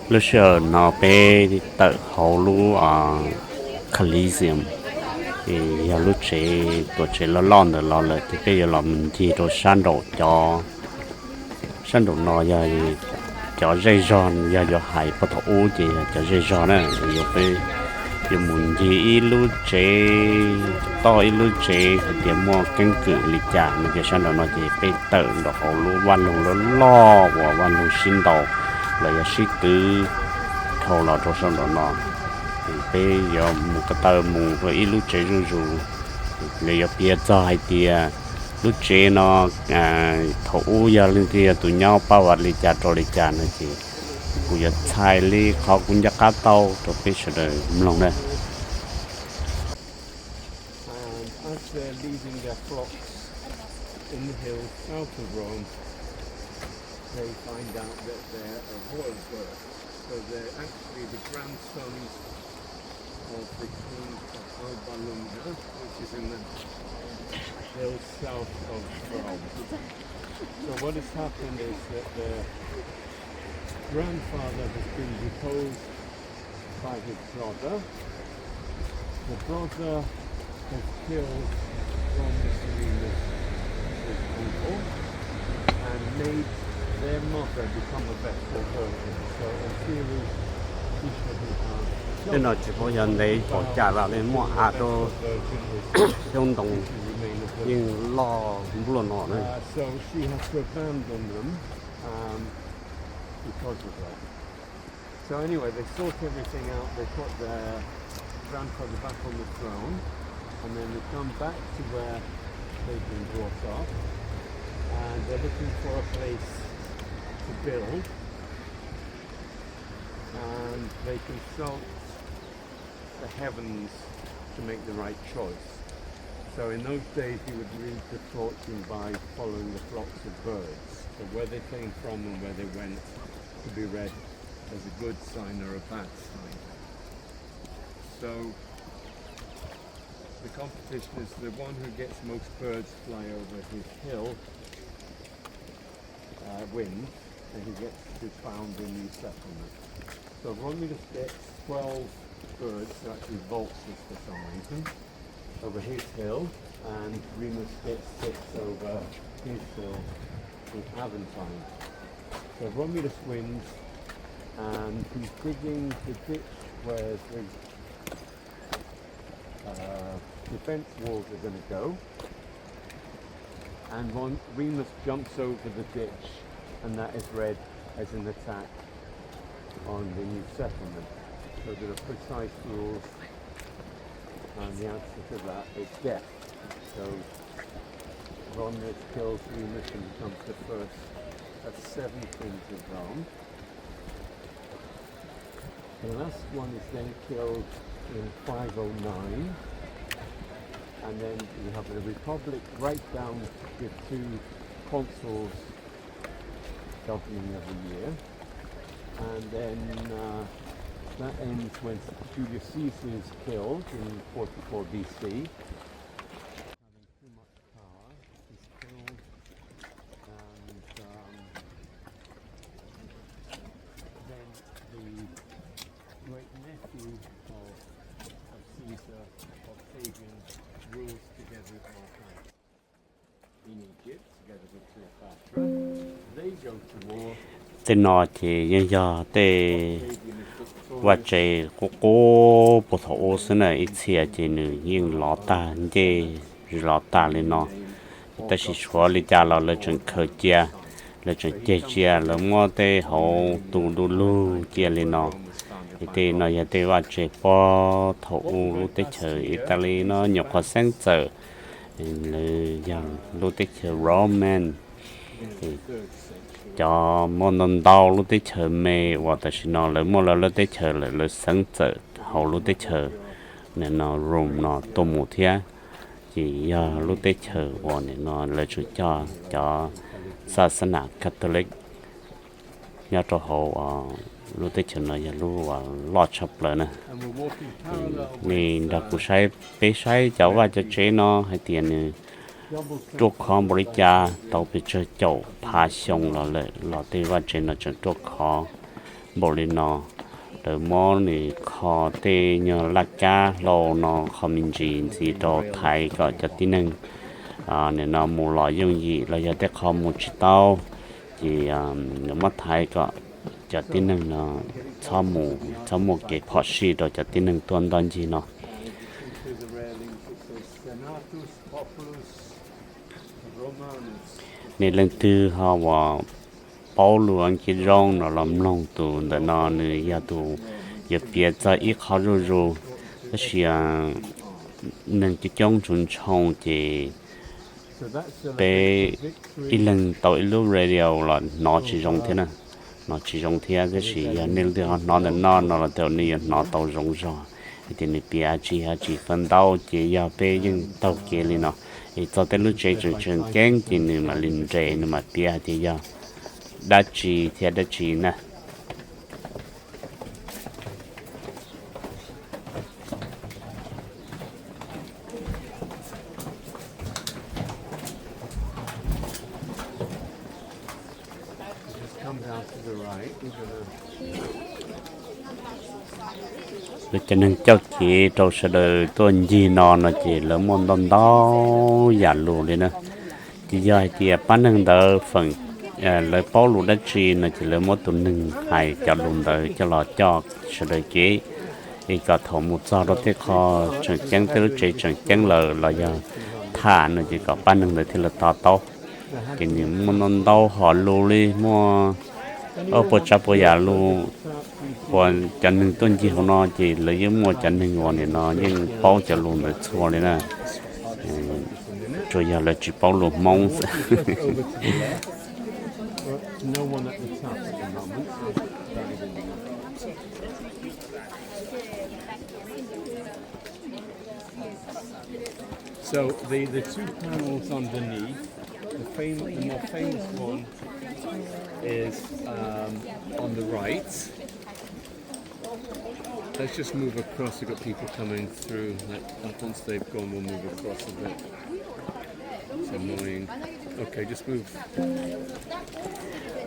lúc xưa nó bé tự hậu lú Coliseum thì giờ lúc trẻ tuổi trẻ nó lon được lo lại thì bây giờ là mình chỉ đồ san đồ nó giờ cho dây giòn giờ giờ hải bắt đầu thì cho dây giòn này giờ bây giờ muốn gì lúc trẻ to lúc trẻ thì mua canh cử lịch trả mình giờ san đồ nó thì bây tự đồ hậu lú văn lú nó lo và văn lú xin đầu là giờ sĩ tử thầu là cho san đồ nó thì bây giờ một cái tờ một rồi lúc trẻ rồi lấy ở bia dài thì lúc trẻ nó thấu giờ lên thì tụi nhau bảo vật lấy trả cho lấy trả nữa thì bây giờ xài đi họ cũngจะcá tàu rồi bây giờ đời lòng đây. And as they're leading their flocks in the hills south of Rome, they find out that they're a royal birth. So they're actually the grandsons of the king of Alba, which is in the hills south of Rome. So what has happened is that the grandfather has been deposed by his brother. The brother has killed Rome's his uncle and made their mother become a vestal virgin. So in theory, he shouldn't have. Thế nó chỉ có dân đấy bỏ trả lại đến mua đồ không đồng nhưng lo luôn nó này. So she has to abandon them because of that. So anyway, they sort everything out. They put their grandfather back on the throne, and then they come back to where they've been brought up, and they're looking for a place to build, and they consult the heavens to make the right choice. So in those days you would read the fortune by following the flocks of birds. So where they came from and where they went to be read as a good sign or a bad sign. So the competition is the one who gets most birds fly over his hill wins, and he gets to found a new settlement. So Romulus gets 12 birds, so actually vultures for some reason, over his hill, and Remus gets 6 over his hill with Aventine. So Romulus wins, and he's digging the ditch where the defense walls are going to go, and Remus jumps over the ditch, and that is read as an attack on the new settlement. So there are precise rules, and the answer to that is death. So Romulus kills Remus and becomes the first of 7 kings of Rome. The last one is then killed in 509, and then you have the Republic right down with 2 consuls governing every year, and then that ends when Julius Caesar is killed in 44 BC. Having too much power, he's killed, and then the great nephew of Caesar, Octavian, rules together with Mark in Egypt, together with Cleopatra. They go to war. Tên nó thì giờ tên và chế cố bộ thổ xin là ít xe chế nữ nhưng lọ ta lên nó ta chỉ xóa lý cha là chuyện khởi chia là chuyện chia chia là mua tê hậu tụ đu lu chia lên nó thì tê nó giờ tê và chế po thổ lu tê chờ Italy nó nhập vào sáng giờ là giờ lu tê chờ Roman thì cho món ăn đau lúc tới chờ mẹ hoặc là xin nó lấy món là lúc tới chờ là sáng giờ hậu lúc tới chờ nên nó rùm nó tôm một thia chỉ lúc tới chờ hoặc nên nó là chủ choศาสนาคาทอลิกnhà trò hậu lúc tới chờ nó giờ lúc lọt chập lại nè mình đã cũng sai bé sai cháu và cho chế nó hay tiền double ตัวคอบริจา temple ตัวไปเจอเจ้าพาชงเราเลยเราตีว่าเจนจะตัวคอบริโนเดอมอนี่คอเตยลักกาโลนอคอมินจีนสีโตไทยก็จะที่หนึ่งเนี่ยนอมูลอยยังยีเราจะได้คอมูจิโต้จีเนี่ยมาไทยก็จะที่หนึ่งเนาะชอบหมูเก็บพอชีเราจะที่หนึ่งตัวตอนจีเนาะ into the railings it says Senatus Populus Romanus. ในเรื่องตื้อเขาว่าเป้าหลวงคิดร้องเราลำลงตัวแต่นอนเนี่ยยาตัวอย่าเปลี่ยนใจอีกเขารู้ก็เสียนั่นจะจ้องจุนชงเจ So that ไป celebrates the อี victory เรื่องตัวอีลูเรเดียลละนอจีจงเท่านะนอจีจงเท่าก็เสียนี่เรื่องนอนแต่นอนเราเดี๋ยวนี้นอตัวจงจอไอ้ที่นี่เปียจีฟันดาวเจียไปยังตัวเกลีเนาะไอ้ตัวแต่ลูกเจจงแกงจีนี่มาลินเจนี่มาเปียที่ยาดัชจีเทียดัชจีนะ just come down to the right. We're gonna เราจะนึกเจ้าจีเราเสดอตัวจีนอนนะจีแล้วมันตอนต้ออย่ารู้เลยนะจีย่อยจีปั้นหนึ่งเดอฝั่งเลยป้อรู้ได้จีนะจีแล้วมันตัวหนึ่งให้จะลุงเดอจะหล่อจอกเสดอจีอีกก็ถมุดซอรถที่คอจังจังที่รู้จีจังจังเลยเราจะท่านะจีก็ปั้นหนึ่งเดอที่เราต่อโต๊ะจีนี่มันตอนต้อหอรู้เลยมัวปวดจับปวดอยารู้ còn chân hưng tuân chỉ không nó chỉ lấy những mua chân hưng ngon thì nó nhưng bao giờ luôn là xua đấy nè rồi giờ là chỉ bao luôn mong over to the left. No one at the top at the moment. So the two panels underneath, the more famous one is on the right. Let's just move across. We've got people coming through. Once they've gone, we'll move across a bit. It's annoying. Okay, just move.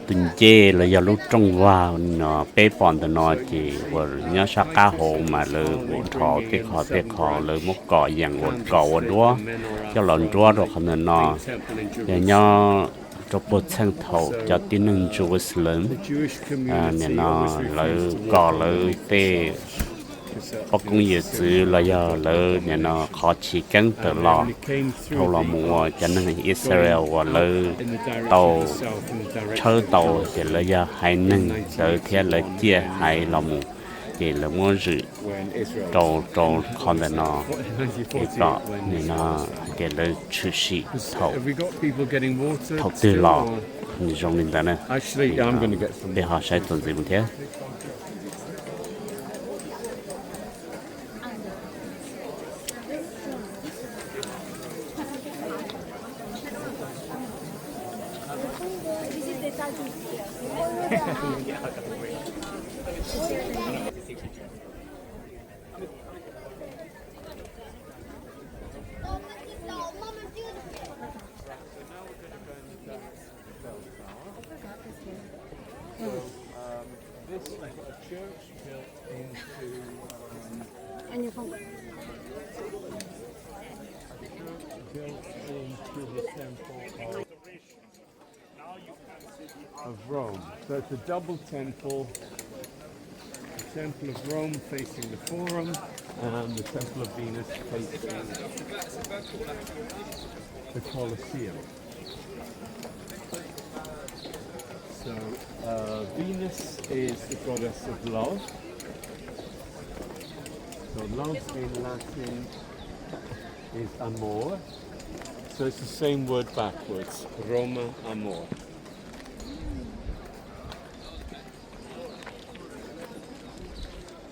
từng chê là giờ lúc trong vào nó bé bọn tụi nó chỉ vừa nhớ sắc cá hồ mà lơ bộ thọ cái khó lơ mốc cỏ dạng bộ cỏ đúa cho lợn đúa rồi không nên nó để nhớ cho bộ sang thầu cho tin nâng Jerusalem nên nó lơ cỏ lơ tê có công nghiệp chữ là giờ lơ nên nó khó chỉ cắn từ lò thầu là mùa cho nên Israel và lơ tàu chơi tàu thì là giờ hai nâng rồi theo là chia hai là một thì là mua rượu trâu con là nó thì đó nên nó để là chữ sĩ thầu từ lò như trong linh ta này để họ sẽ tuần gì một thế This is a church built into the temple of Rome. So it's a double temple. The temple of Rome facing the Forum and the temple of Venus facing the Colosseum. So Venus is the goddess of love. So love in Latin is amor. So it's the same word backwards. Roma, amor.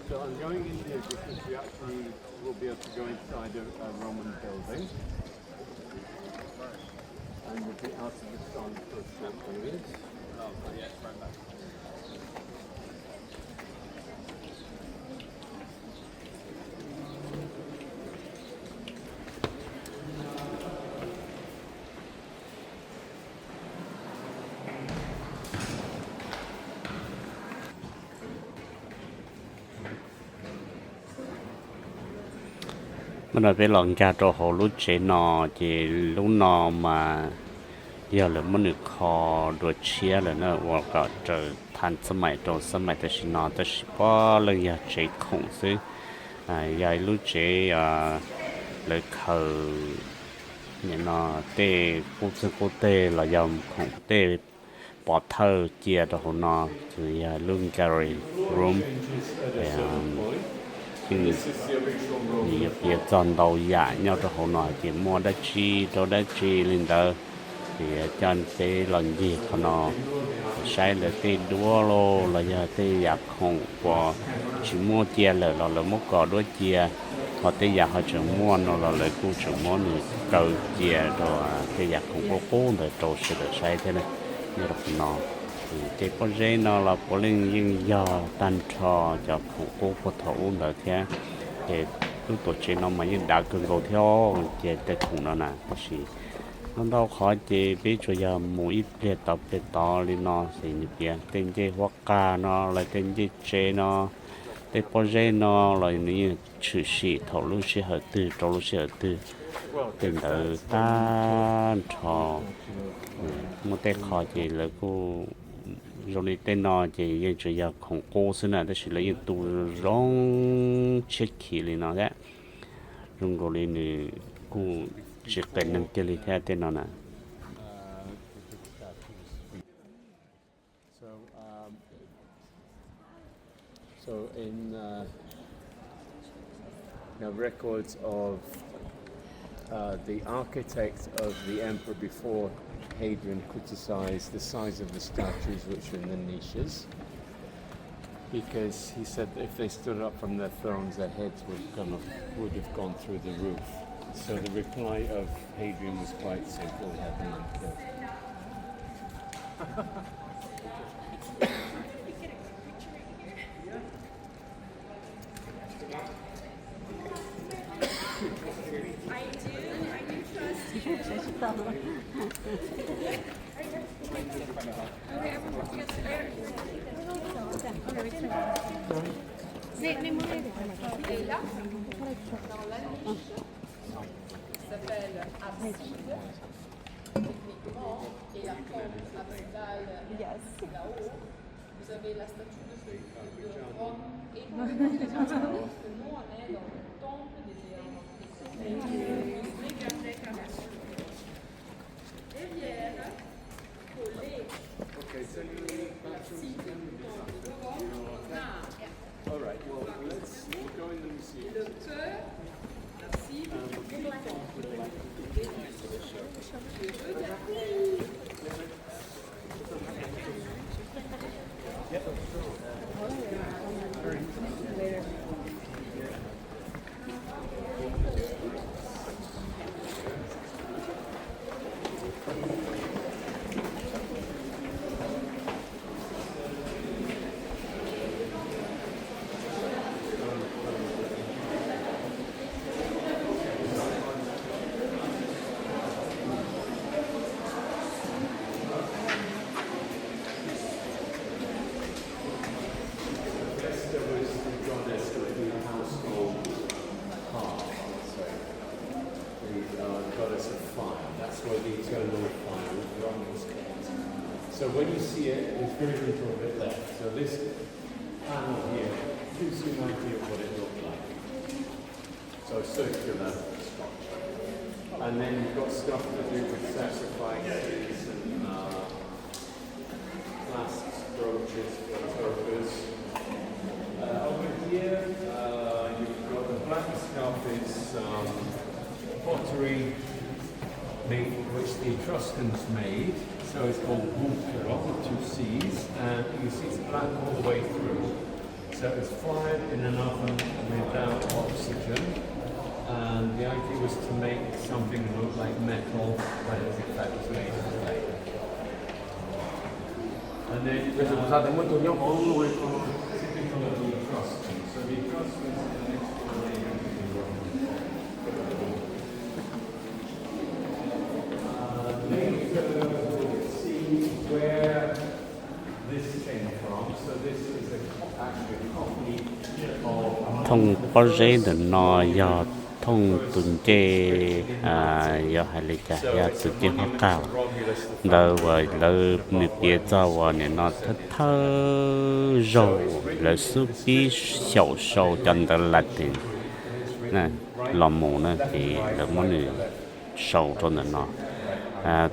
So I'm going in here because we actually will be able to go inside a Roman building. And we'll be out of the sun for a short period. mình nói về lòng cha cho họ lúc chế nọ thì lúc nọ mà giờ là mình được họ đồ chia là nó và cả trở thành sớm mai tới xin nọ tới bỏ lần giờ chế khủng xứ giờ lúc chế lấy khờ nhà nó tê cô tê là dòng khủng tê bỏ thơ chia cho họ nọ thì luôn carry room nhiều việc chọn đầu giả nhau cho họ nói chỉ mua đã chi lên đó thì chọn cái lần gì họ nó sai là cái đua lô là giờ cái giả không có chỉ mua chia là mua cỏ đua chia họ cái giả họ chỉ mua nó là cũng chỉ mua nữa cầu chia rồi cái giả không có cố để trâu sự để sai thế này như là nó thì cái con dê nó là có lên những do tan trò cho không có phổ thấu nữa thế thì lúc tổ chức nó mà như đã cần cầu theo chế cái thùng nó nè thì nó đâu khó chế biết cho giờ mỗi bề to lên nó thì như vậy tên chế hoa ca nó là tên chế chế nó tên project nó là như chữ sĩ thầu lúc sĩ hợp tư trâu lúc sĩ hợp tư tên từ tan trò một tên khó chế là cô rồi tên nó chỉ giờ chỉ giờ không cố xin là đó là những tu rong chết khí lên nó đấy rồi rồi này cũng chỉ cần nâng cái lý theo tên nó nè So, so in records of the architect of the emperor before Hadrian criticized the size of the statues which are in the niches because he said that if they stood up from their thrones, their heads would have gone through the roof. So the reply of Hadrian was quite simple: he had them killed. Vous avez la statue de Rome et nous on est dans le temple des rivières collées. All right, well, let's go in the museum. Le cœur, la cible, le temple. So when you see it, there's very little of it left. So this panel here gives you an idea of what it looked like. So circular structure. And then you've got stuff to do with sacrifices and flasks, brooches, photograpers. Over here, you've got the black stuff is pottery made, which the Etruscans made. So it's called Uhmoob, with 2 C's, and you see it's black all the way through. So it's fired in an oven without oxygen, and the idea was to make something that looked like metal, but in fact was made of clay. And then typical of the Etruscans. So the Etruscans are the next one where this came from. So this is actually a copy of thông project nó do thông tuần chê do hai lý trả ya tuần chê hoa cao đâu rồi lỡ nửa bia cho vào nên nó thất thơ rầu lỡ su pi sầu sầu chân đó là tiền nè làm mù nè thì lỡ món này sầu cho nên nó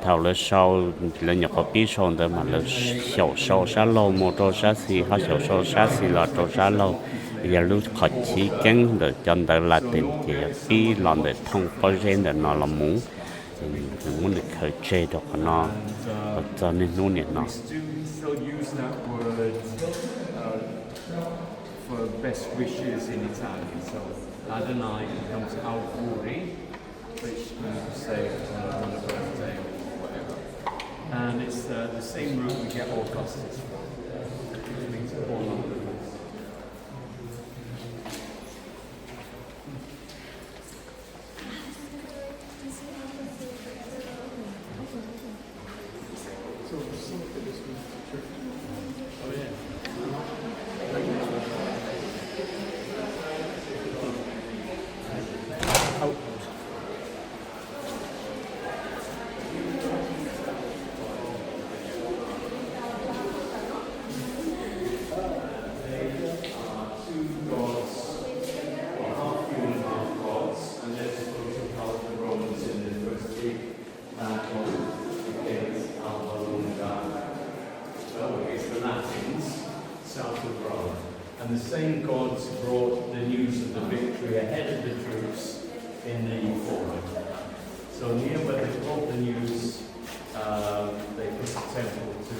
thầu lỡ sầu lỡ nhập có pi sầu đó mà lỡ sầu sầu sát lâu một trâu sát xì họ sầu sầu sát xì là trâu sát lâu giờ lúc họ chỉ kén được chân đó là tiền thì pi làm để thông có gen để nó làm mù muốn được khởi chế được nó cho nên luôn nhỉ nó Still use that word for best wishes in Italian. So Adonai becomes auguri, which you say on a birthday or whatever. And it's the same root we get Augustus from, which means born on the roots. And the same gods brought the news of the victory ahead of the troops in the forum. So near where they brought the news, they put a temple to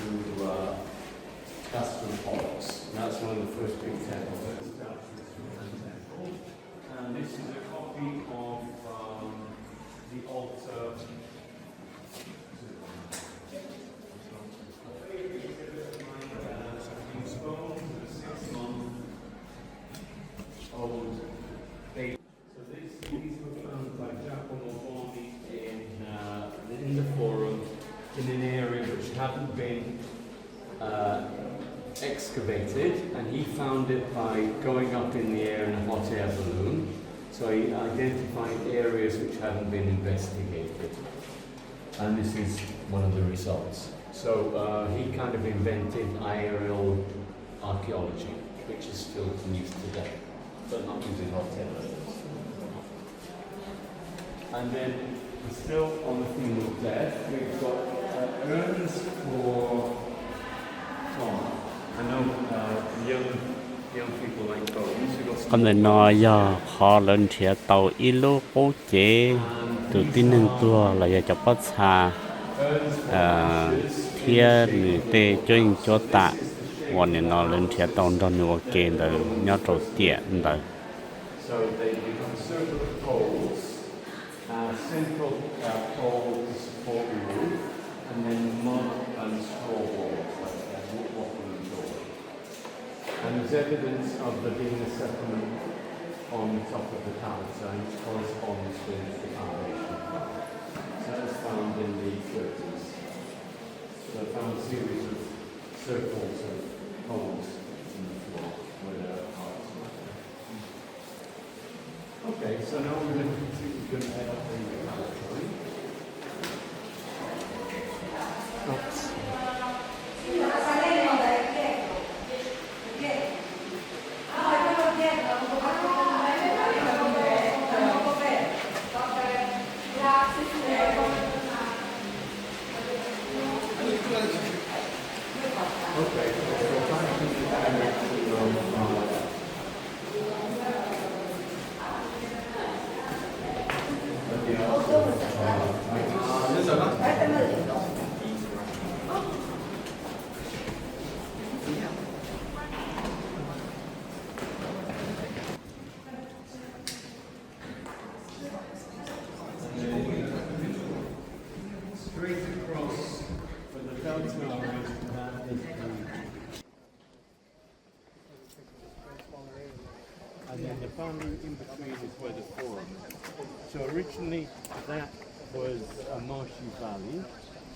Castrum Pollux. And that's one of the first big temples. And this is a copy of the altar. In the forum, in an area which hadn't been excavated, and he found it by going up in the air in a hot air balloon. So he identified areas which hadn't been investigated, and this is one of the results. So he kind of invented aerial archaeology, which is still in use today, but not using hot air balloons. And then, still on the theme of death, we've got urns for Tom. I know young people like bones. We've got some con này nó giờ họ lên thiệt tàu ít lô cố chế từ tin nên tua là giờ cho bắt xa thiệt người tê chuyên cho tạวันนี้nó lên thiệt tàu đó nữa kê đời nhớ trâu tiện đời So they become a circle of poles, central pole to support the roof, and then mud and straw walls, like wood door. And there's evidence of there being a settlement on the top of the palisade, which corresponds with the foundation. So that was found in the 30s. So they found a series of circles of holes in the floor where there are hearts. Okay, so now we're going to head up the laboratory. Okay, so back to the direction of straight across for the delta that is and then the boundary in between is where the forum is. So originally that was a marshy valley,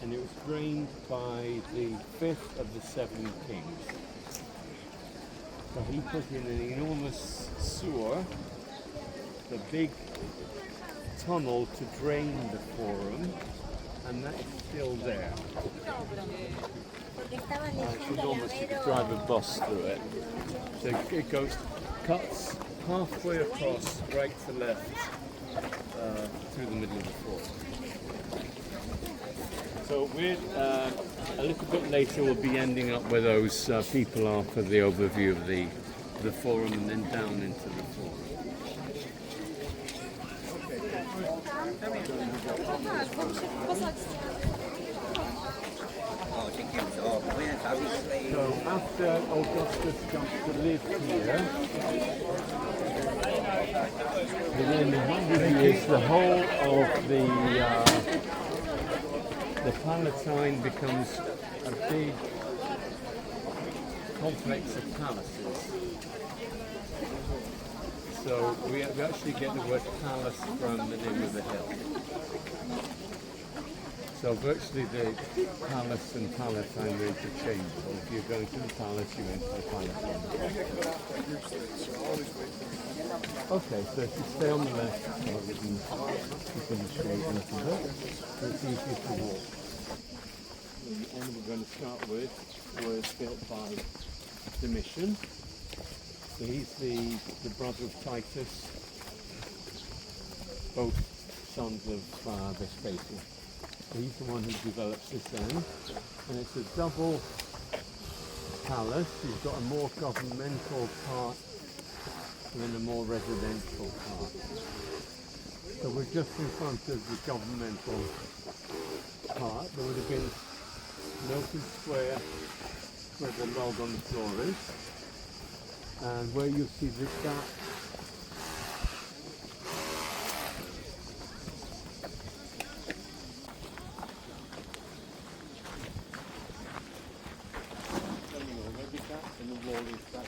and it was drained by the fifth of the seven kings. So he put in an enormous sewer the big tunnel to drain the forum, and that is still there. It's almost you could drive a bus through it. So it cuts halfway across, right to left, through the middle of the forum. So we're a little bit later. We'll be ending up where those people are for the overview of the forum, and then down into the forum. So after Augustus comes to live here, within 100 years, the whole of the Palatine becomes a big complex of palaces. So we actually get the word palace from the name of the hill. So virtually the palace and Palatine are interchangeable. If you're going to the palace, you enter the Palatine. Okay, so if you stay on the left, so we can straight into it. It's easy to walk. The one we're going to start with was built by Domitian. So he's the brother of Titus, both sons of Vespasian. So he's the one who develops this end, and it's a double palace. You've got a more governmental part and then a more residential part. So we're just in front of the governmental part. There would have been an open square where the log on the floor is, and where you'll see this gap. And the wall is that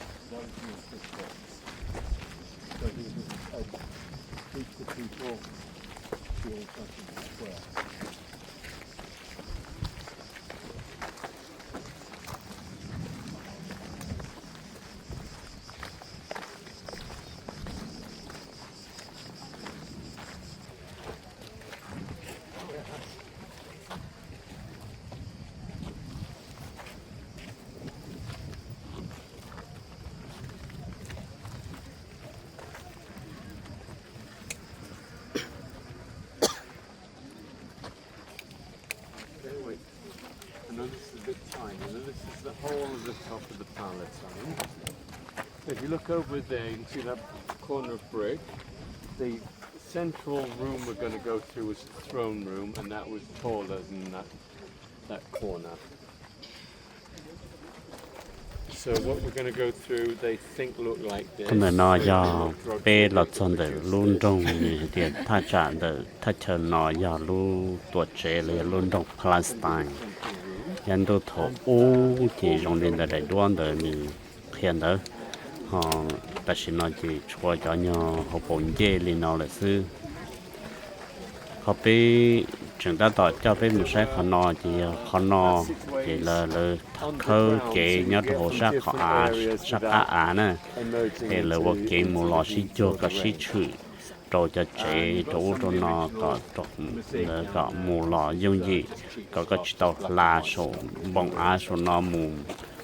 so there's a group of people doing something as well. This is the whole of the top of the Palatine. So if you look over there, you can see that corner of brick. The central room we're going to go through is the throne room, and that was taller than that corner. So what we're going to go through, they think look like this. Cái này nó do bé là chân để luôn trong điện ta chạm để ta chờ nó do luôn tuổi trẻ là luôn trong Palestine. Nhân đồ thổ ô thì dùng đến để đoán để mình hiện đó. Ta chỉ nói chỉ cho nhau học bổng dễ lên nó là sư. Họ bé chúng ta tạo cho bé mình sẽ khó nó thì là khâu cái nhớ đồ sắc á nè thì là một cái mù lò xí cho cái xí chữ rồi cho chế chỗ cho nó có mù lò dùng gì có cái tàu là số bông á số nó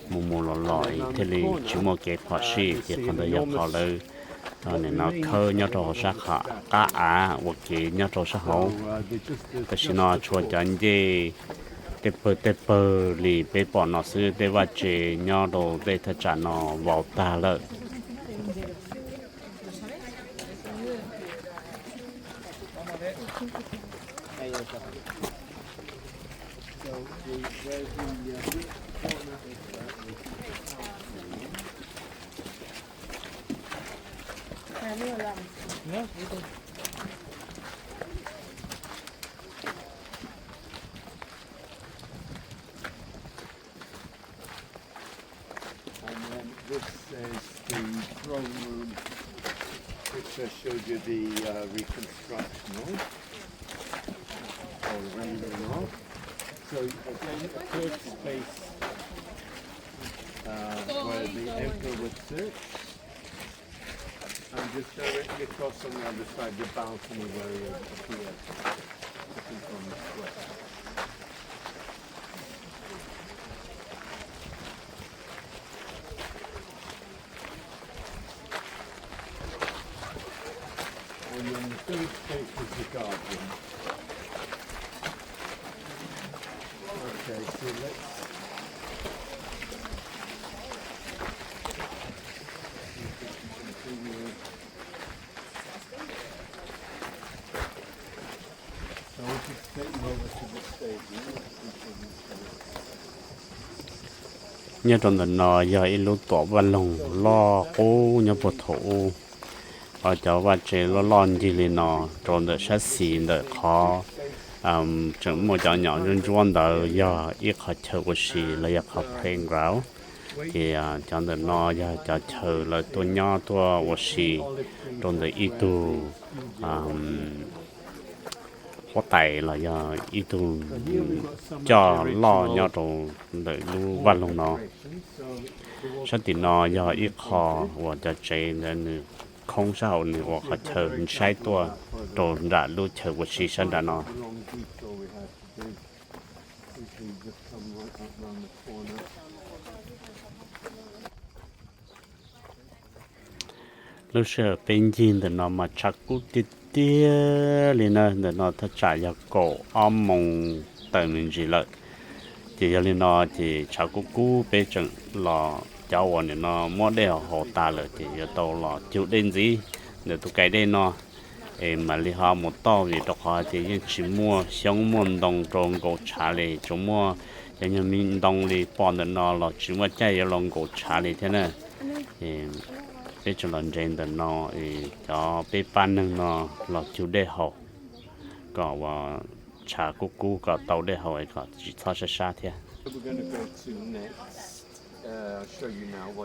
mù lò lòi thì chỉ một cái khó xí thì còn được nhập họเลยnên nó khơi nhớ đồ sắc họ cá á một cái nhớ đồ sắc hậu cái xin nó chua chân gì tê bơ lì bê bỏ nó sư tê vắt chế nhớ đồ tê thật trả nó vào ta lợi. And then this is the throne room, which I showed you the reconstruction of, or rendering of. So again, a third space where the emperor would sit, And just directly across on the other side, the balcony where you appear, looking from the square. And then the third space is the garden. Okay, so let's continue. So we'll just take you over to the stadium. nhớ trong đó nó giờ ít lúc tổ văn lồng lo cố nhớ bộ thổ ở chỗ và chế lo lon gì liền nó trong đó sát xì đó khó chẳng một chỗ nhỏ nhân chuan đó giờ ít khó chờ của xì là giờ khó playground thì trong đó nó giờ cho chờ là tôi nhỏ tôi của xì trong đó ít tu có tài là giờ ít tu cho lo nhau trong đợi lu văn lồng nó sát thì nó giờ ít khó và cho chế nên không sao nữa hoặc chờ sai tua rồi đã lu chờ của xí sân đã nó lúc sợ bên trên thì nó mà chắc cú tít tia lên nó nó thật trả cho cổ ôm mông tờ mình gì lợi thì giờ lên nó thì chắc cú bên trận là cháu này nó mua đeo hồ ta rồi thì giờ tàu là chịu đến gì để tụi cái đây nó mà li họ một to vì đó họ thì những chỉ mua xong mua đồng trong cổ trà này chúng mua những mình đồng li bọn nó là chỉ mua chạy ở lòng cổ trà này thế này bây giờ lần trên đó nó cho bé ban nó là chịu để họ có và trà cú có tàu để họ có chỉ cho xa thế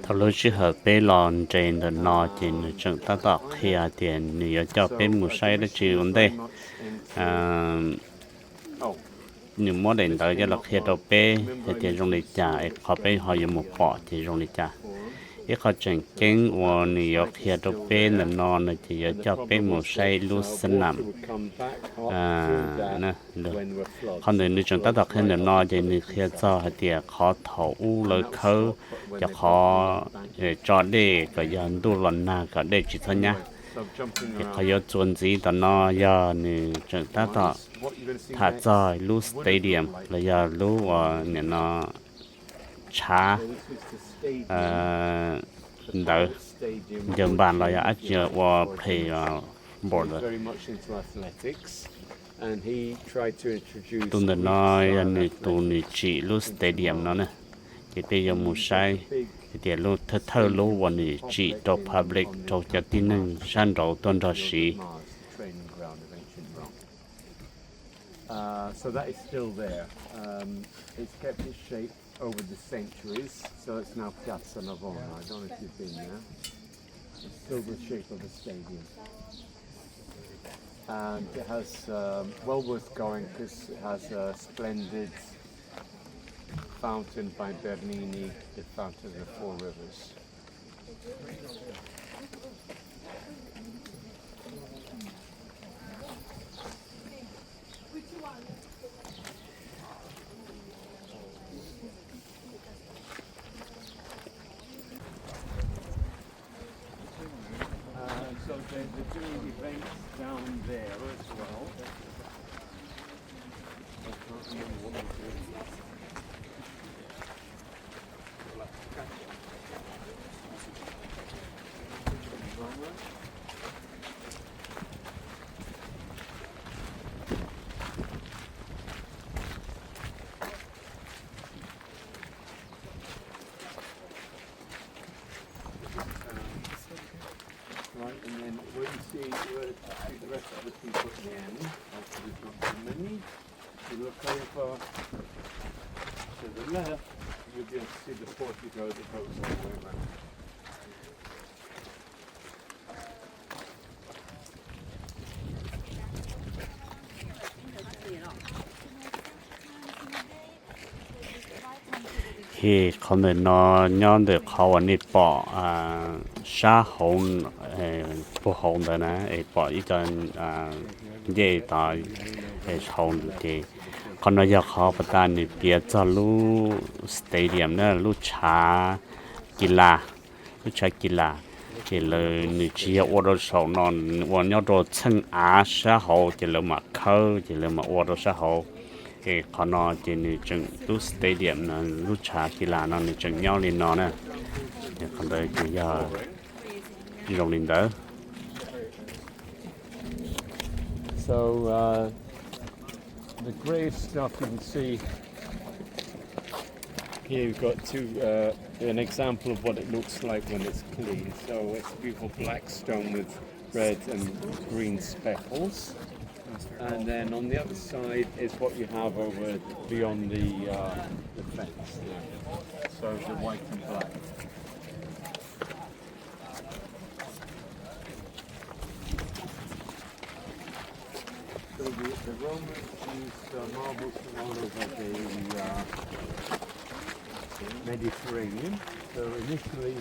thằng lúc chỉ hợp bé lon trên đó nó chỉ chẳng ta đọc khi tiền nhiều cho bé mua say đó chịu vấn đề nếu mua đến tới cho là khi đó bé thì tiền trong lịch trả họ bé họ dùng một bỏ thì trong lịch trả ít họ chẳng kinh và nhiều khi đó bé là nó chỉ cho bé mua say lúc sinh nằm nè được còn nếu chúng ta đọc khi nó thì khi cho thì khó thấu lời khâu cho khó cho để cái dân tu lần nào cái để chỉ thôi nhá thì khó có chuẩn gì đó nó giờ thì chúng ta đọc thả cho lúc stadium là giờ lúc này nó trả đỡ dần bàn là giờ giờ và play board tụi nó anh tụi nó chỉ lúc stadium nó nè thì bây giờ một sai thì lúc thơ lúcวันนี้chỉ cho public cho cho tin năng san đầu tuần đó sĩ So that is still there. It's kept its shape over the centuries, so it's now Piazza Navona. I don't know if you've been there. It's still the shape of the stadium. And it has, well worth going because it has a splendid fountain by Bernini, the Fountain of the Four Rivers. So they're doing events down there as well. I can't remember what they're doing. Right, and then when you see the rest of the people at the end, after we've got the mini, you look over to the left, you'll be able to see the portico that goes all the way around. thì con người nó nhon được họ anh ít bỏ xã hội phụ hồn đó nè bỏ ít chân dễ tại hồn thì con nó giờ họ bắt đầu thì bây giờ lu stadium đó lu trà kila lu trà kila thì là người chỉ ở đó sau nó ở nhau đó chân xã hội thì là mà khâu thì là mà ở đó xã hội cái con nó thì nữ chừng lu stadium nó lu trà kila nó nữ chừng nhau lên nó nè thì con đây thì giờ đi đồng lên đó. So the grey stuff you can see here. You've got an example of what it looks like when it's clean. So it's beautiful black stone with red and green speckles. And then on the other side is what you have over beyond the fence there. So the white and black. So the Romans used marbles from all over the Mediterranean. So initially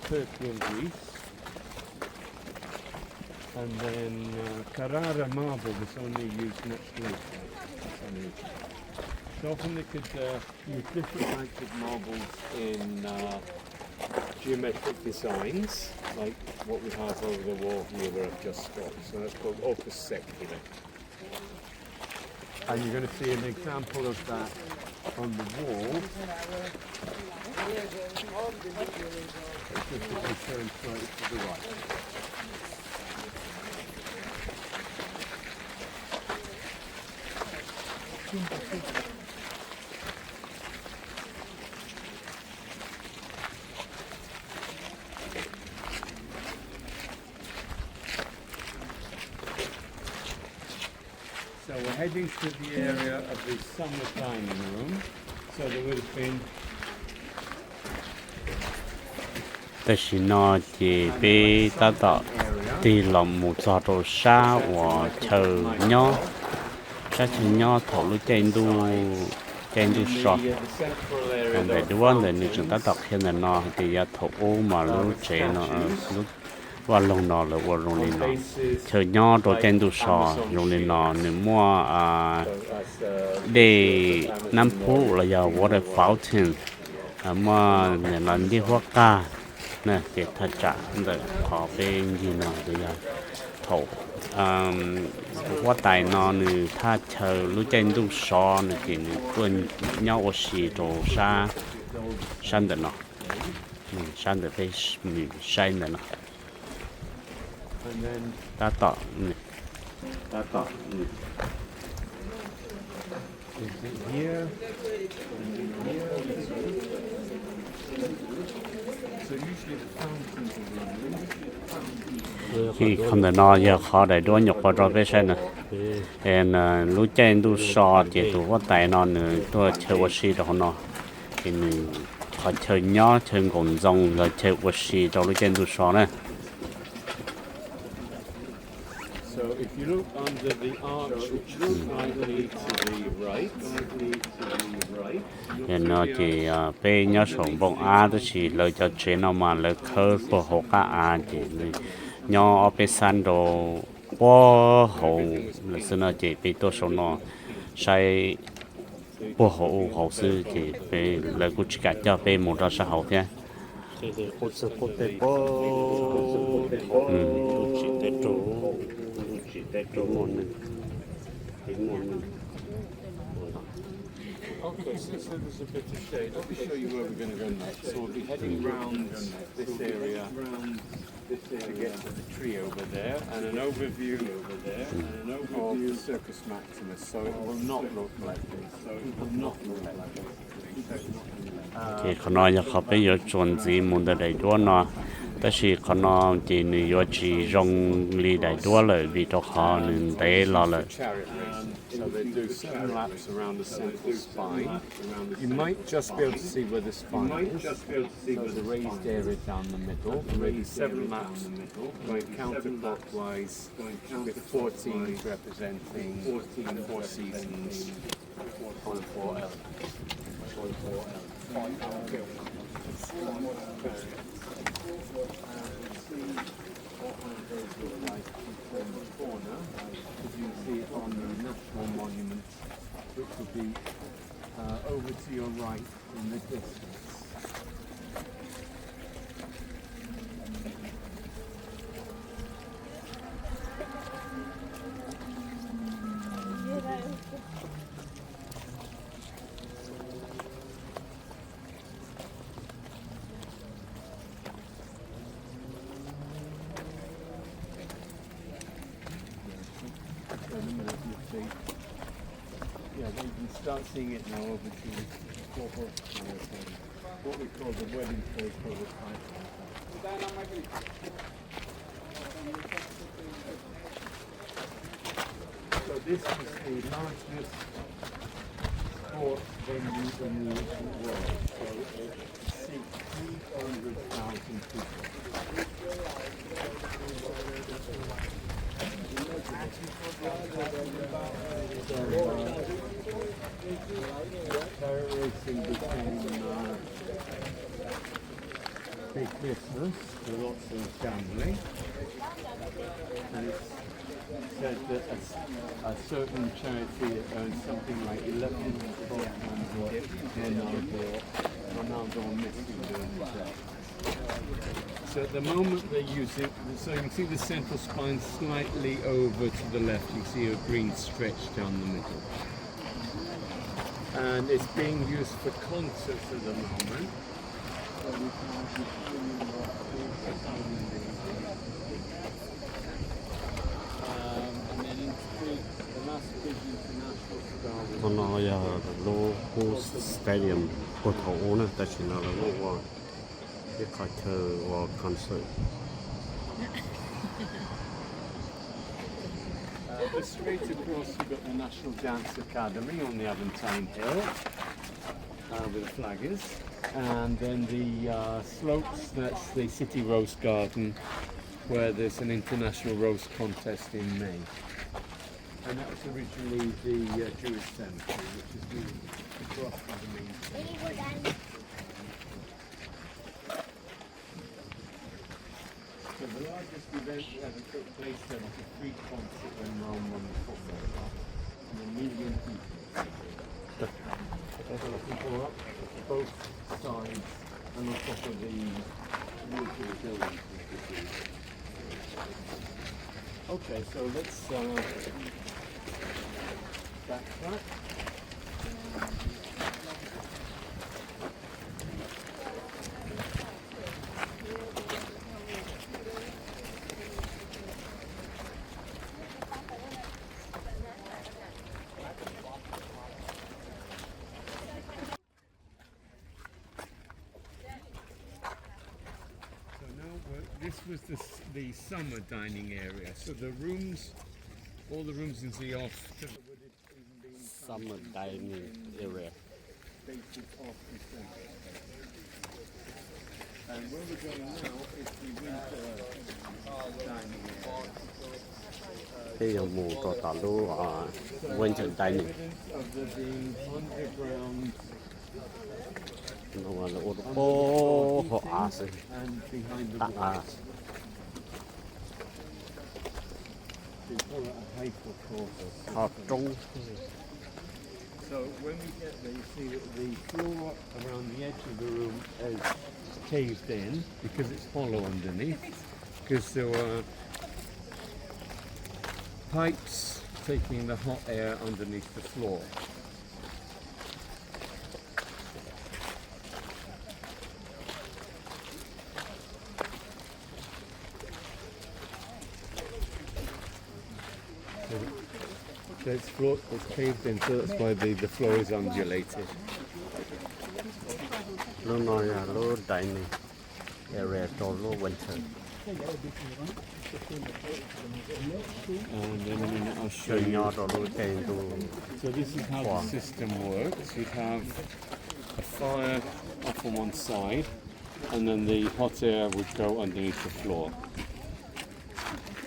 Turkey and Greece. And then Carrara marble was only used much later. So often they could use different types of marbles in geometric designs, like what we have over the wall here where I've just stopped. So that's called opus secula. And you're going to see an example of that on the wall. Just if we turn slightly to the right. So we're heading to the area of the summer dining room. So there would have been. Tại vì nó chỉ bị ta tạo thì lòng một giọt đồ sa và chờ nhau sa chờ nhau thổ lúc trên du sọ còn để đứa người nữ chúng ta đọc hiện là nó thì ya thổ ô mà lúc chế nó lúc qua lồng nó là qua lồng lên nó chờ nhau đồ trên du sọ lồng lên nó nếu mua để năm phút là giờ water fountain mà để làm đi hoa ca nè để thật trả để có bên gì nào bây giờ thổ quá tài nó nữ tha chờ lúc trên du sọ nữ thì nữ quên nhau ở xì đồ xa san được nó san được cái mình sai được nó ta tỏ khi không thể nói giờ khó để đua nhục vào trong cái sen này, nên lúc trên tu sò thì tu có tài nó nữa, tôi chơi vật gì đó nó, thì họ chơi nhỏ chơi cùng dòng rồi chơi vật gì trong lúc trên tu sò này. So if you look under the arch, which is slightly to the right, nên nó chỉ bên nhỏ sống bông á đó chỉ lời cho chuyện nó mà lời khơi của họ cả á chỉ nhỏ ở bên sân đồ quá hậu là xin nó chỉ bị tôi sống nó sai quá hậu sư chỉ về lời của chỉ cả cho bên một ra xã hội thế. Okay, so there's a bit of shade. Let me show you where we're going to go next. So we'll be heading round this area to get to the tree over there, and an overview of the Circus Maximus. So it will not look like this. Thì con nói là họ bây giờ chuẩn gì muốn để đua nó,แต่是可能chỉ người有chỉ rong li đại đuaเลยvì cho họ nên để loเลย. So they do 7 laps around the central spine. You might just be able to see where the spine is. So the raised area down the middle. Maybe 7 laps going counterclockwise with 14 representing 4 seasons on 4 elements. corner, as you see it on the national monument, which will be over to your right in the distance. Yeah, you can start seeing it now over to what we call the wedding cake prototype. So this is the largest sport venue in the world. So it seats 300,000 people. Carrot racing became big business for lots of gambling, and it's said that a certain charity earns something like 11 to 12 times what Ronaldo and Messi do in the day. So at the moment they use it, so you can see the central spine slightly over to the left. You see a green stretch down the middle. And it's being used for concerts at the moment. And then the last big international star was nó giờ logo stadium của thủ nữa, ta chỉ nói là logo cái concert or concert. But straight across you've got the National Dance Academy on the Aventine Hill with the flaggers, and then the slopes, that's the City Rose Garden where there's an international rose contest in May. And that was originally the Jewish cemetery, which is moved across to the main cemetery. So the largest event that ever took place there was a free concert when Rome won the football cup. And 1 million people. There's a lot of people up both sides and on top of the roof of the building. Okay, so let's backtrack. This was the summer dining area. So the rooms, all the rooms in the off. Summer dining area. And where we're going now is the winter dining area. Cái dòng mùa có tàu lúa winter dining. Of there being underground nó là ô tô họ and behind the walls. They call it a hypercorpus. họ trung. So when we get there, you see that the floor around the edge of the room is caved in because it's hollow underneath, because there were pipes taking the hot air underneath the floor. So it's caved in, so that's why the floor is undulated. Nó nói là lúa dining area cho lúa winter. And in a minute I'll show Rồi you. nhỏ cho lúa cây to. So this is how the system works. You'd have a fire off on one side, and then the hot air would go underneath the floor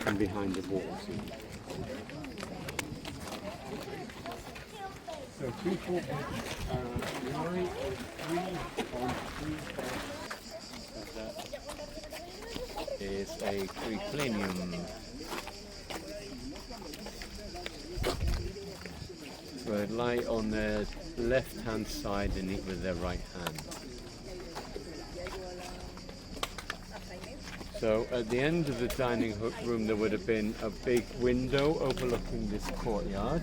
and behind the walls. So people lie on three beds. That is a triclinium. So they lie on their left-hand side and eat with their right hand. So at the end of the dining room there would have been a big window overlooking this courtyard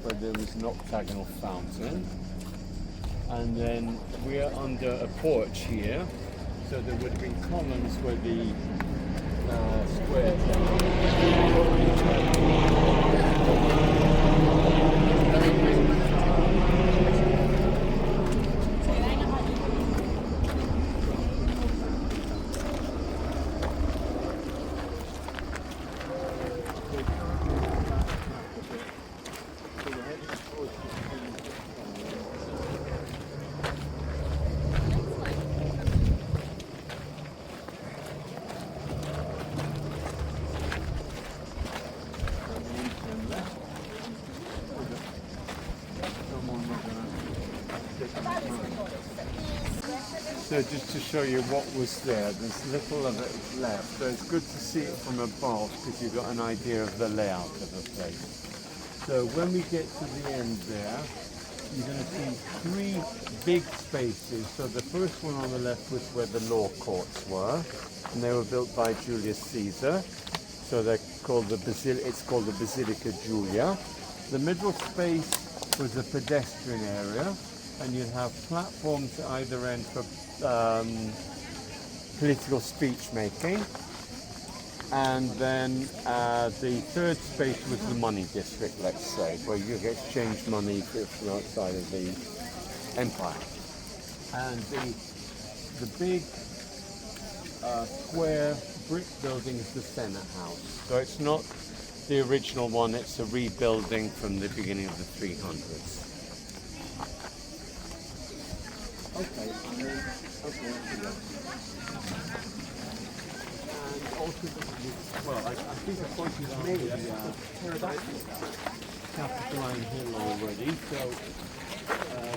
where there was an octagonal fountain. And then we're under a porch here, so there would have been columns where the squares are. So just to show you what was there, there's little of it left. So it's good to see it from above because you've got an idea of the layout of the place. So when we get to the end there, you're going to see three big spaces. So the first one on the left was where the law courts were, and they were built by Julius Caesar. So they're called it's called the Basilica Julia. The middle space was a pedestrian area, and you'd have platforms at either end for political speech making. And then the third space was the money district, let's say, where you exchange money from outside of the empire. And the big square brick building is the Senate House. So it's not the original one, it's a rebuilding from the beginning of the 300s. Okay. And also, well, I think I pointed out the Capitoline Hill already. So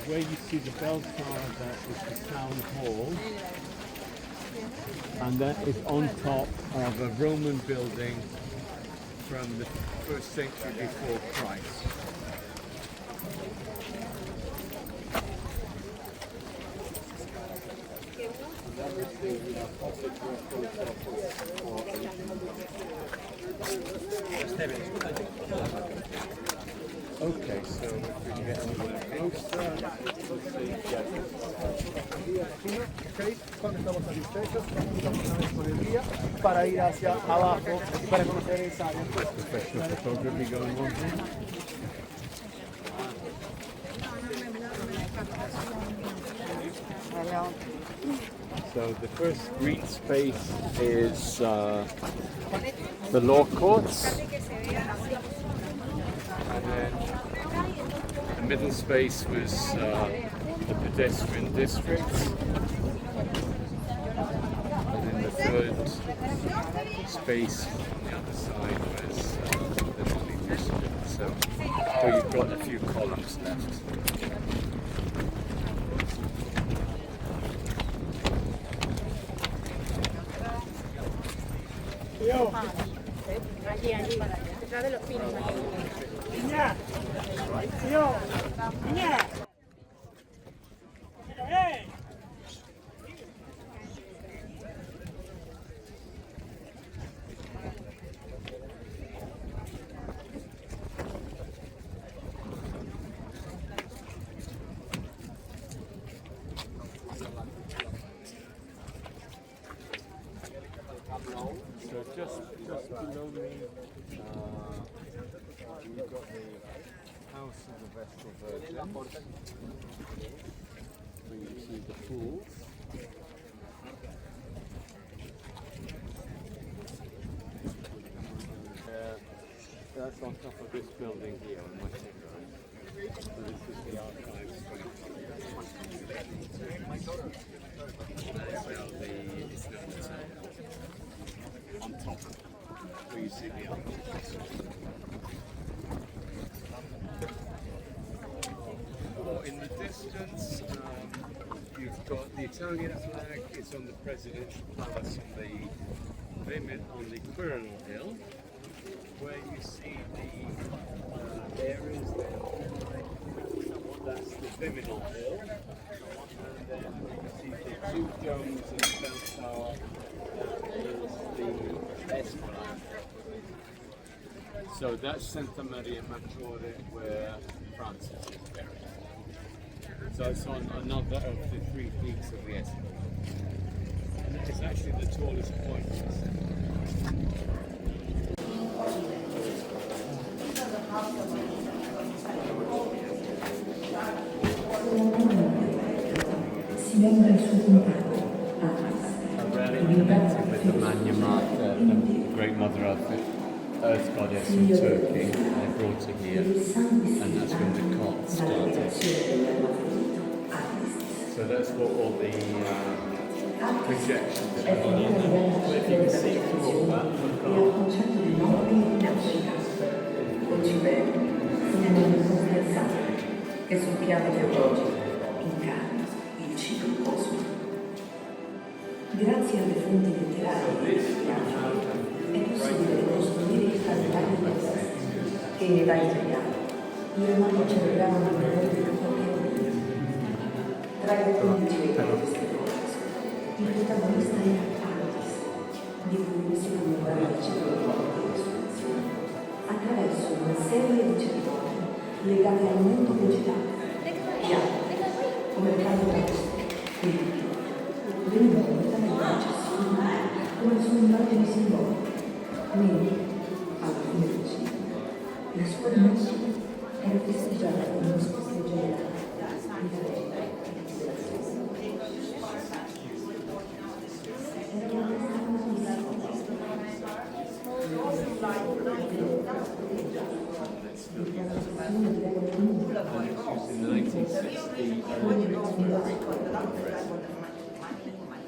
where you see the bell tower, that is the town hall, and that is on top of a Roman building from the 1st century before Christ. Okay, so if we get a little closer, Cuando estamos satisfechos, estamos una disponibilidad para ir hacia abajo para conocer esa área. professional photography going on here. So the first green space is the law courts, and then the middle space was the pedestrian district, and then the third space on the other side was the money district. So you've got a few columns left. Allí, detrás de los pinos. Niña, tío, niña. So just below me, you've got the House of the Vestal Virgin, where you see the pools. That's on top of this building here on my right. So this is the archives. On top, where you see the archives. Italian flag is on the presidential palace on the Quirinal Hill, where you see the areas there. That's the Viminal Hill, and then you see the two domes and the bell tower. That is the Esplanade. So that's Santa Maria Maggiore, where Francis is buried. So it's on another of the three peaks of the Esplanade. It's actually the tallest point in the city. Connected with the Manya Mater, the great mother of the earth goddess in Turkey. They brought her here, and that's when the cult started. So that's what all the projections are going on. But if you can see through all that, che sul piano teologico incarna il ciclo cosmico. Grazie alle fonti letterarie è possibile ricostruire il calendario che nei vari italiani i romani celebravano il valore di poche ore. Tra le 15 e le queste cose, il protagonista era Attis, di cui si comunicava il ciclo di risurrezione attraverso una serie di cerimonie legate al mondo vegetale e altri, come il canto della quindi venivano notate le processioni come su immagini simboliche, quindi, alla fine del ciclo, la sua immagine era festeggiata con uno scoppio generale di festa e di celebrazione.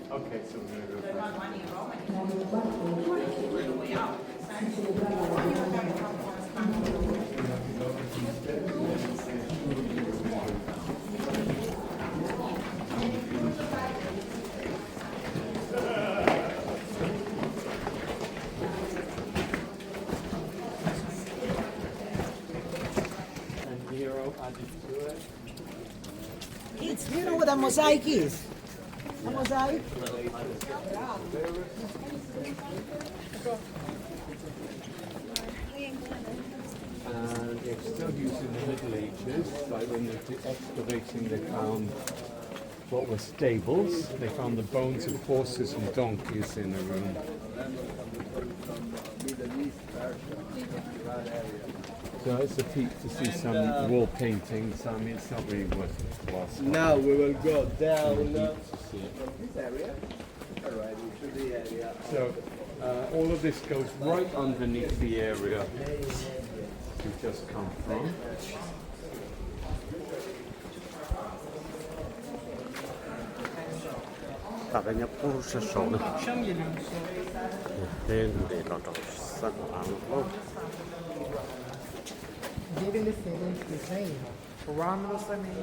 Okay, so we're going to and Nero added to it. Kids, do you know what a mosaic is? A mosaic? And it's still used in the Middle Ages, like when they're excavating they found what were stables. They found the bones of horses and donkeys in a room. So it's a peak to see some wall paintings. I mean, it's not really worth it for us. Now we will go down To see it. this area. Alright, into the area. So all of this goes right underneath the area we just come from.大概人不是熟的，对，得到这三完了。 Given the sentence the same. Romulus, I mean,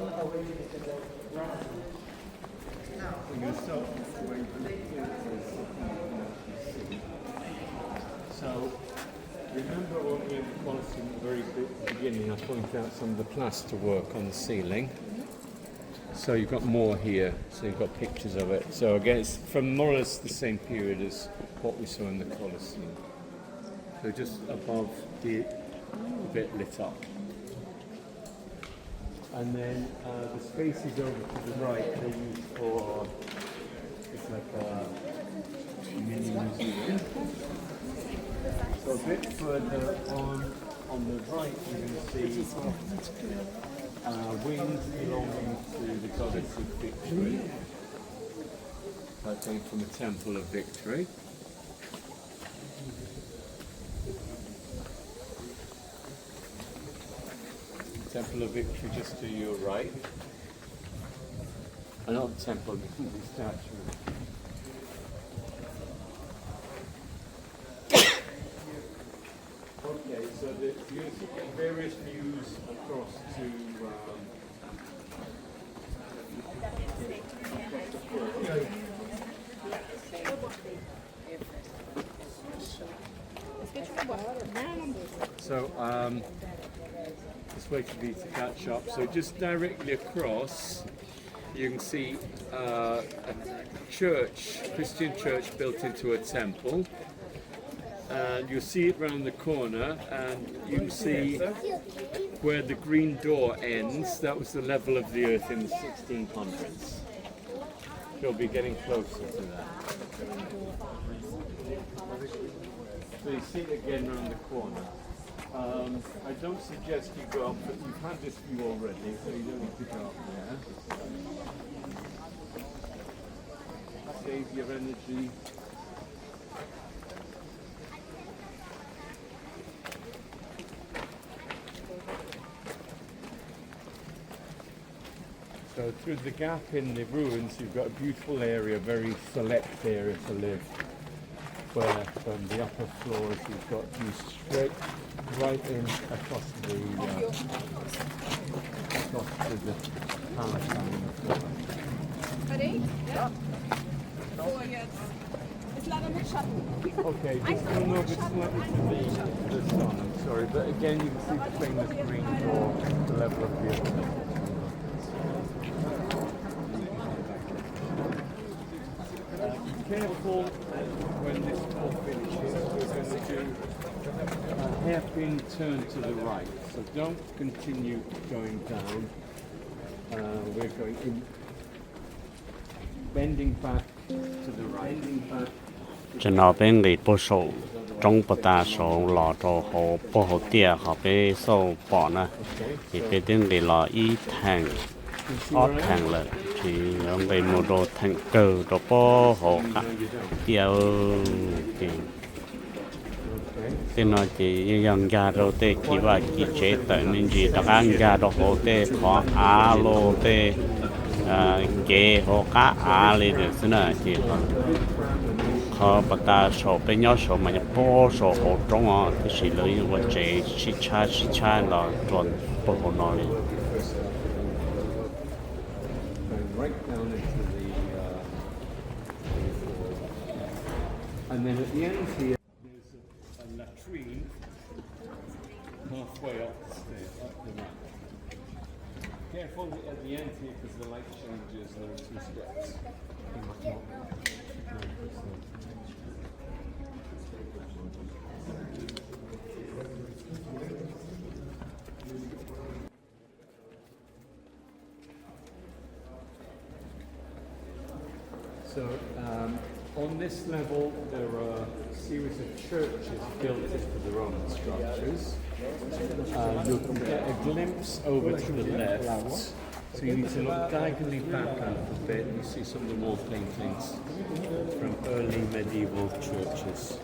So, remember when we had the Colosseum at the very beginning, I pointed out some of the plaster work on the ceiling. So you've got more here, so you've got pictures of it. So again, it's from more or less the same period as what we saw in the Colosseum. So just above the bit lit up. And then the spaces over to the right, they're used for, it's like a mini museum. So a bit further on the right, you're going to see wings belonging to the goddess of victory. That came from the Temple of Victory. Temple of Victory just to your right. Not the temple, the statue. Okay, so you get various views across to across the floor. So just waiting for you to catch up. So just directly across, you can see a church, Christian church built into a temple. And you'll see it round the corner, and you can see where the green door ends. That was the level of the earth in the 1600s. You'll be getting closer to that. So you see it again round the corner. I don't suggest you go up, but you've had this view already, so you don't need to go up there. Save your energy. So through the gap in the ruins, you've got a beautiful area, very select area to live. Where from the upper floors, you've got views straight right in across to the Palestine. Ready? Ja. So, jetzt. Ist leider mit Schatten. Okay, just a little bit slightly to the sun, I'm sorry, but again you can see the famous green door, the level of the earth. Careful when this all finishes, we're going to do a hairpin turn to the right, so don't continue going down. We're going in, bending back to the right. cho nó bên người bố sổ trong bờ ta sổ lò trò hồ bố hồ tia họ bé sổ bỏ nè thì bên tiếng người lò y thằng ót thằng là thì ông đây một đồ thằng cờ đồ bố hồ cả tiêu thì thế nó chỉ dòng gia đồ tê kỳ và kỳ chế tới nên gì đặc ăn gia đồ hồ tê khó á lô tê kế hồ cá á lên được thế này thì họ bắt ta sổ bên nhau sổ mà nhập bố sổ hồ trong họ thì chỉ lấy một chế chỉ cha là tròn bố hồ nó lên. Right down into the and then at the end here there's a latrine halfway up the stairs, up the ramp. Careful at the end here because the light changes, there are 2 steps. So on this level there are a series of churches built into the Roman structures. You can get a glimpse over to the left. So you need to look diagonally back a little bit and you see some of the wall paintings from early medieval churches.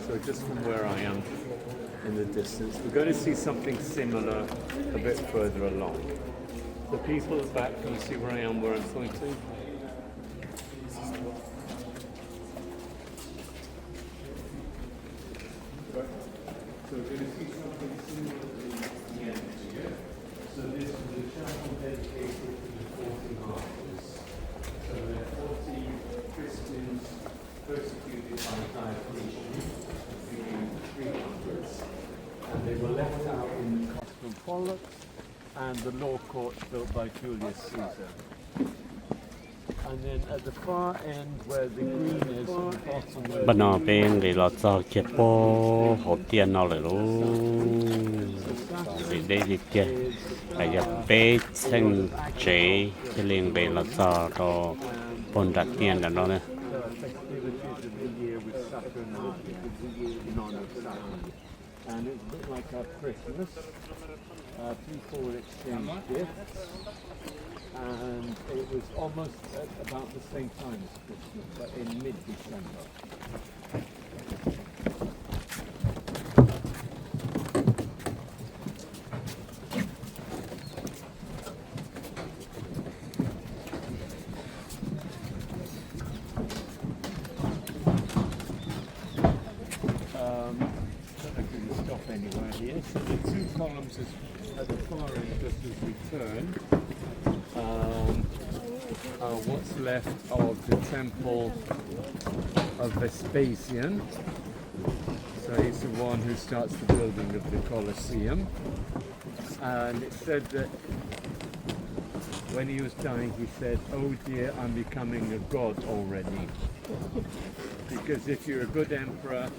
So just from where I am in the distance, we're going to see something similar a bit further along. The people back, can you see where I am, where I'm pointing? So we're going to see something similar at the end here. So this is the chapel dedicated to the 40 martyrs. So there are 40 Christians persecuted by Diocletian between the 300s. And they were left out in the Cosmopolitan and the law courts built by Julius Caesar. And then at the far end where the green is at the bottom where Bên nó bên người lọt cho kiếp bố hồ tiền nó lại luôn vì đây gì kia phải gặp bé chân chế cái liền về lọt cho bồn đặt tiền là nó nè. festivities of the year with Saturnalia, in honor of Saturn. And it's a bit like our Christmas. People would exchange gifts. And it was almost at about the same time as Christmas, but in mid-December. Stop anywhere here. So the 2 columns at the far end, just as we turn, are what's left of the temple of Vespasian. So he's the one who starts the building of the Colosseum. And it said that when he was dying, he said, "Oh dear, I'm becoming a god already." Because if you're a good emperor,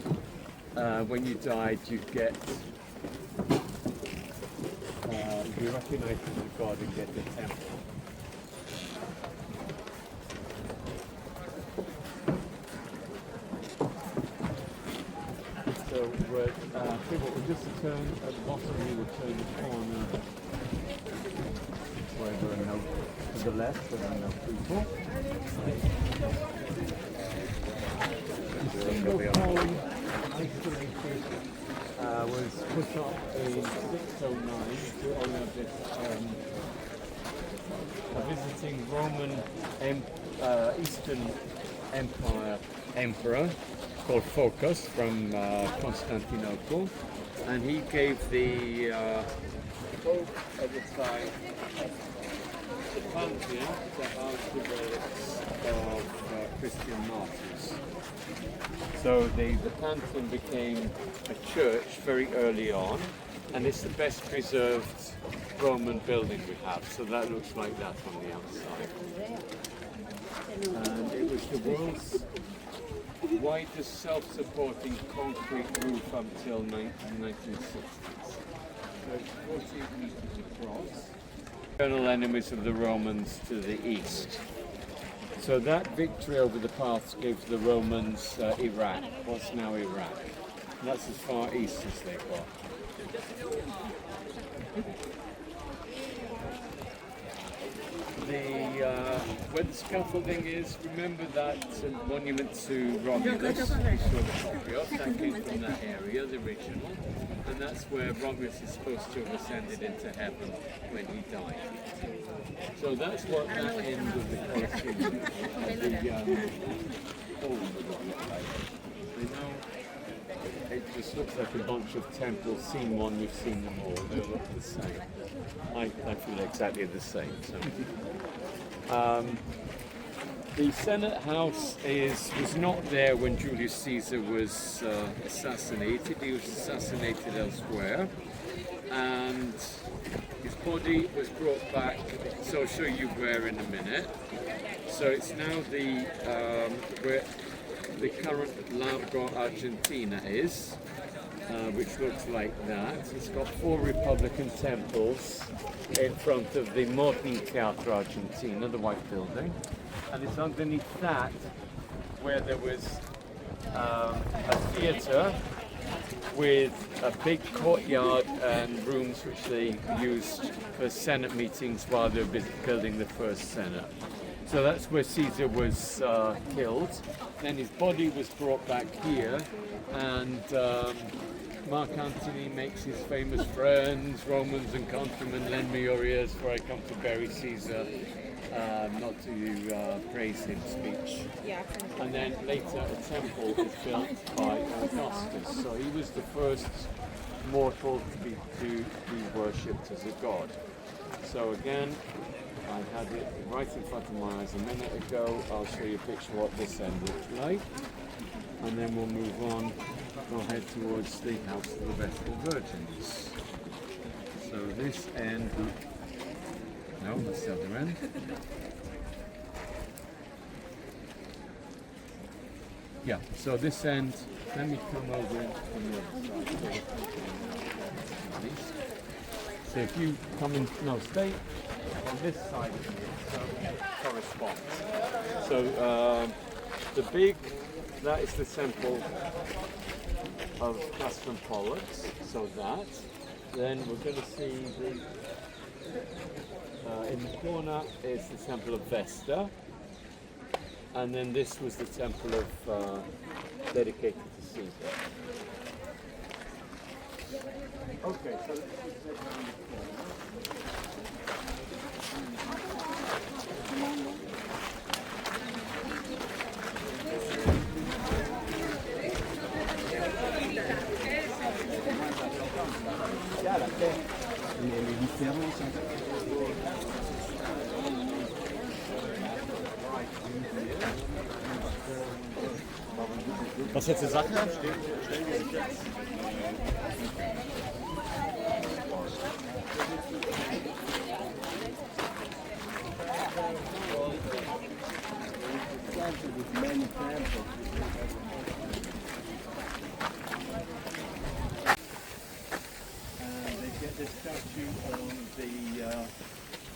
when you died, you'd get, be recognized as a god and get the temple. So we'll just turn at the bottom, we will turn the corner where there are no, to the left, there are no people. The single pole isolated was put up in 609 to honor this a visiting Roman Eastern Empire emperor called Phocas from Constantinople, and he gave the Pope at the time the Pantheon to house the relics of Christian martyrs. So the Pantheon became a church very early on, and it's the best preserved Roman building we have. So that looks like that on the outside. And it was the world's widest self-supporting concrete roof until 1960s. So it's 14 meters across. Eternal enemies of the Romans to the east. So that victory over the Parths gave the Romans Iraq, what's now Iraq. And that's as far east as they got. Where the scaffolding is, remember that monument to Romulus, we saw the copy of, that came from that area, the original, and that's where Romulus is supposed to have ascended into heaven when he died. So that's what that end of the Colosseum, it just looks like a bunch of temples, seen one, we've seen them all, they look the same. I feel exactly the same. So. The Senate House was not there when Julius Caesar was assassinated. He was assassinated elsewhere, and his body was brought back. So I'll show you where in a minute. So it's now where the current Largo Argentina is, which looks like that. It's got 4 Republican temples in front of the modern Teatro Argentina, the white building. And it's underneath that where there was a theatre with a big courtyard and rooms which they used for Senate meetings while they were building the first Senate. So that's where Caesar was killed. Then his body was brought back here, and Mark Antony makes his famous friends, Romans and countrymen, lend me your ears for I come to bury Caesar, not to praise him speech. And then later a temple is built by Augustus. So he was the first mortal to be worshipped as a god. So again, I had it right in front of my eyes a minute ago. I'll show you a picture of what this end looks like. And then we'll move on. We'll head towards the House of the Vestal Virgins. So this end, no, that's the other end. Yeah, so this end, let me come over on the other side. So if you come in, no, stay on this side of here, so it corresponds. So that is the temple of Castor and Pollux, so that. Then we're going to see in the corner is the temple of Vesta, and then this was the temple of dedicated to Caesar. Okay, so les différences entre Was hättest du gesagt? Stell dir jetzt. And they get the statue on the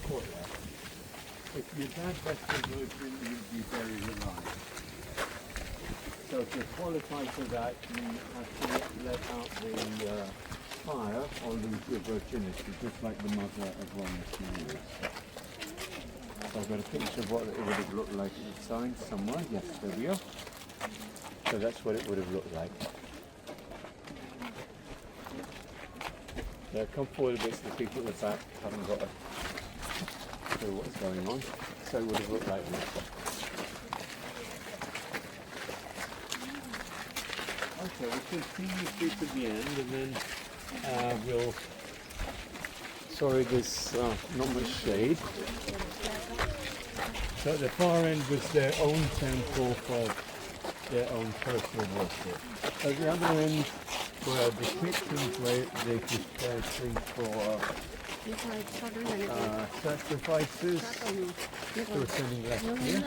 courtyard. If your dad was the virgin, you'd be buried alive. So to qualify for that, you have to let out the fire or lose your virginity, just like the mother of one of yours. So I've got a picture of what it would have looked like inside somewhere. Yes, there we are. So that's what it would have looked like. Now come forward a bit so the people at the back haven't got a clue what's going on. So it would have looked like this. Okay, we'll continue through to the end and then we'll... Sorry, there's not much shade. So at the far end was their own temple for their own personal worship. At the other end were the kitchens where they prepared things for sacrifices. They were sending left here.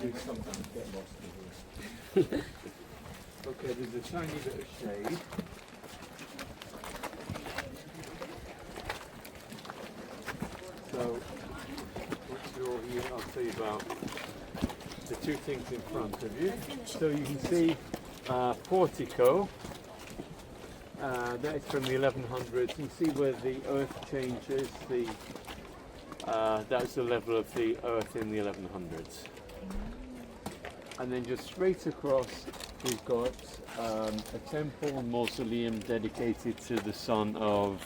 Do sometimes get lost in here. Okay, there's a tiny bit of shade. So, once you're all here, I'll tell you about the two things in front of you. So you can see portico. That is from the 1100s. You see where the earth changes. That's the level of the earth in the 1100s. And then just straight across, we've got a temple mausoleum dedicated to the son of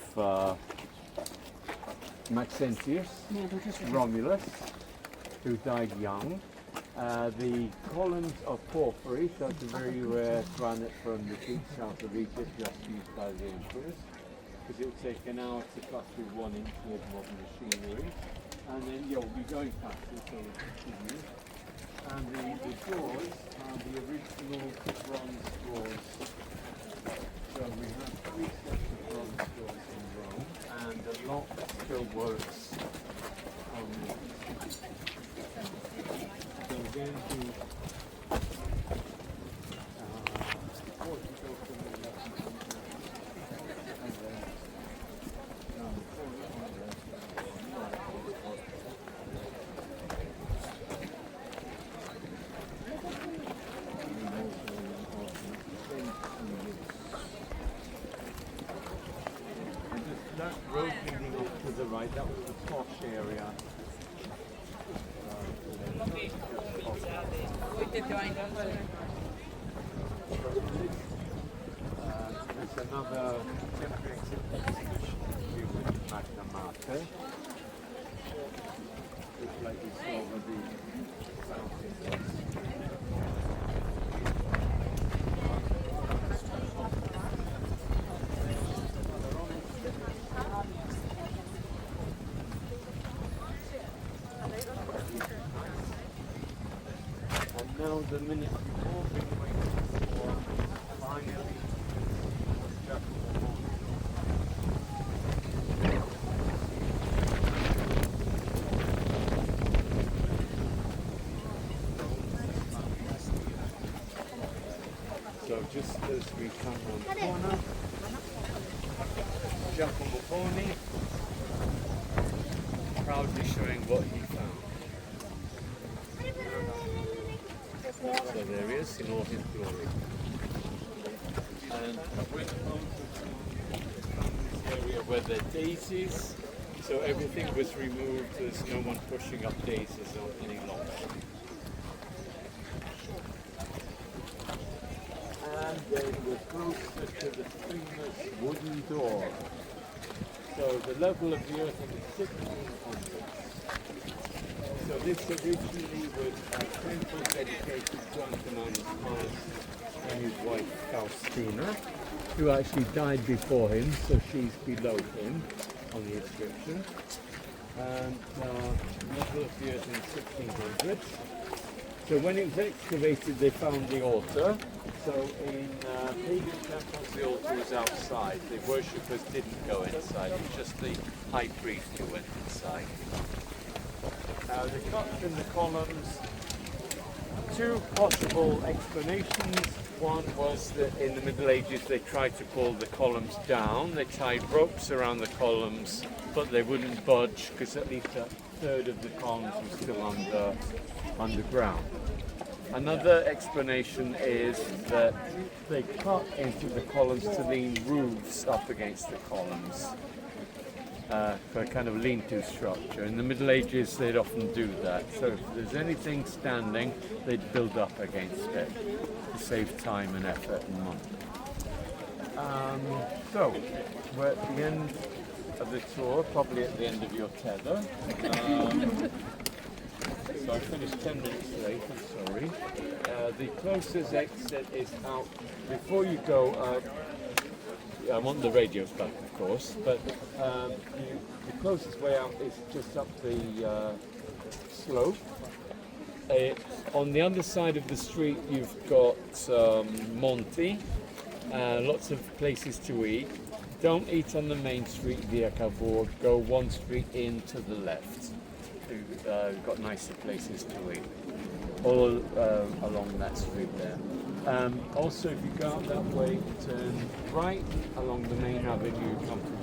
Maxentius, Romulus, who died young. The columns are porphyry, so it's a very rare granite from the deep south of Egypt, just used by the emperors, because it would take an hour to cut through 1 inch with modern machinery. And then, yeah, we'll be going faster, so we'll continue. And the doors are the original bronze doors. So we have 3 sets of bronze doors in Rome, and the lock still works. So we're going to that road leading off to the right, that was the posh area. There's another temporary exhibition with Magna Mater. Looks like we saw where the fountain was. Now the minute before been waiting for finally so just as we come around the corner, Giacomo Poni proudly showing what he found. So there he is in all his glory. And we're close to this area where there are daisies, so everything was removed. There's no one pushing up daisies on any longer. And then we're closer to the famous wooden door. So the level of the earth in the 1600s. So this originally was a temple dedicated to Antoninus Pius and his wife Faustina, who actually died before him, so she's below him on the inscription. And level of the earth in 1600s. So when it was excavated, they found the altar. So in pagan temples, the altar was outside. The worshippers didn't go inside. It was just the high priest who went inside. The cuts in the columns, two possible explanations. One was that in the Middle Ages they tried to pull the columns down. They tied ropes around the columns, but they wouldn't budge because at least a third of the columns were still underground. Another explanation is that they cut into the columns to lean roofs up against the columns. For a kind of lean-to structure. In the Middle Ages, they'd often do that. So if there's anything standing, they'd build up against it to save time and effort and money. So we're at the end of the tour, probably at the end of your tether. So I finished 10 minutes late, I'm sorry. The closest exit is out. Before you go, I want the radios back, of course, but the closest way out is just up the slope. On the other side of the street, you've got Monte, lots of places to eat. Don't eat on the main street, Via Cavour. Go one street in to the left. You've got nicer places to eat, all along that street there. Also, if you go out that way, turn right along the main avenue, come to